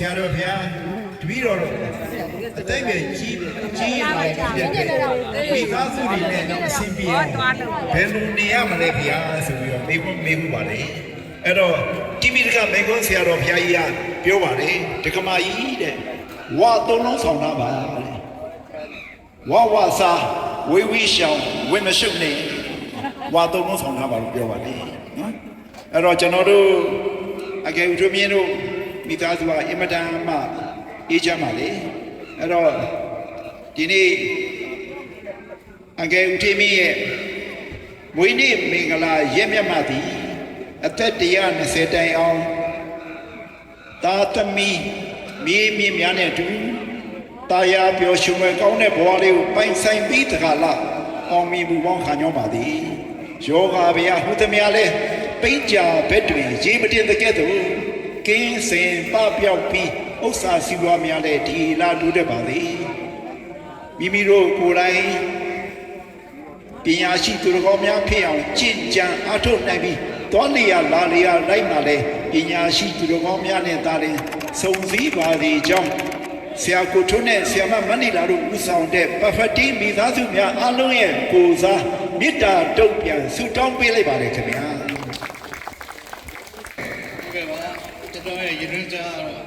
ဆရာတော်ဘုရားတပည့်တော်အတိတ်ပဲကြီးလာတဲ့မိသားစုတွေနဲ့အဆင်ပြေအောင်ဘယ်လိုနေရမလဲဘုရားဆိုပြီးတော့မေးမှုပါလေအဲ့တော့တိပိဋကမေကွန်းဆရာတော်ဘုရားကြီးကပြောပါတယ်ဒကမာကြီးတဲ့ဝါသုံးလုံးဆောင်တာပါတဲ့ဝါဝါစာဝေဝီရှောင်းဝေမရှုပ်နေဝါသုံးလုံးဆောင်တာပါလို့ပြောပါတယ်နော်အဲ့တော့ကျွန်တော်တို့အကယ်၍မြင်တို့မိသားစုကအင်မတန်မှအေးချမ်းပါလေအဲ့တော့ဒီနေ့အကယ်ဦးထေးမင်းရဲ့မွေးနေ့မင်္ဂလာရက်မြတ်မှသည်အသက်120တိုင်အောင်သာသမီမြေမြင့်များနဲ့အတူတာယာပျော်ရွှင်ွယ်ကောင်းတဲ့ဘဝလေးကိုပိုင်ဆိုင်ပြီးတခါလားအောင်မြင်မှုပေါင်းခံကြောင်းပါသည်ယောဂဗျာဟုသမျှလဲပိကြဘက်တွင်ရေမတင်တဲ့ကဲ့သို့ကင်းစင်ပပျောက်ပြီးဥစ္စာစီးပွားများလဲဒီလာတူတဲ့ပါသည် မိမိတို့ကိုယ်တိုင်ပညာရှိသူတော်ကောင်းများဖြစ်အောင်ကြင်ကြံအားထုတ်နိုင်ပြီးတောနေရလာလေရလိုက်မှလည်းပညာရှိသူတော်ကောင်းများနဲ့သာရင်စုံစည်းပါသည်ကြောင့်ဆရာကိုထွန်းနဲ့ဆရာမမဏိလာတို့ဦးဆောင်တဲ့ပဖတီမိသားစုများအားလုံးရဲ့ကိုယ်စားမေတ္တာတုံ့ပြန်ဆုတောင်းပေးလိုက်ပါတယ်ခင်ဗျာကဲပါကျွန်တော်ရဲ့ရင်းကြတော့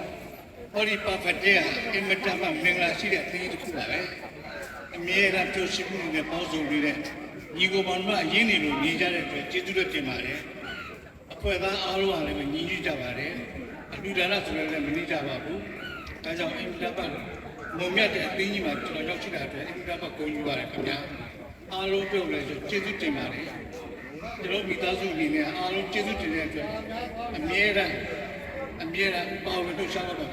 ဟောဒီပဖတီကအင်မတန်မှမင်္ဂလာရှိတဲ့အသင်းတစ်ခုပါပဲအမြဲတမ်းကြိုးရှိမှုနဲ့ပေါင်းစုံနေတဲ့ညီကိုမောင်တို့အရင်းနေလို့ညီကြတဲ့အတွက်ကျေးဇူးတော်တင်ပါတယ်အဖွဲ့သားအားလုံးကလည်းညီညွတ်ကြပါတယ်အလူဒါနဆိုလည်းမနေကြပါဘူးဒါကြောင့်အင်တာပတ်မုံမြတ်တဲ့အသင်းကြီးမှာကျွန်တော်ရောက်ရှိတာအတွက်အင်တာပတ်ကိုယူပါတယ်ခင်ဗျာအားလုံးပြုတ်လဲဆိုကျေးဇူးတင်ပါတယ်ကျွန်တော်မိသားစုအနေနဲ့အားလုံးကျေးဇူးတင်တဲ့အတွက်အမြဲတမ်းပါဝင်လို့ရှားပါပါ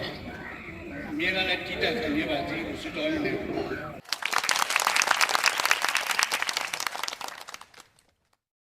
အမြဲတမ်းလည်းတည်တက်ခံရပါစေလို့ဆုတောင်းရင်းနဲ့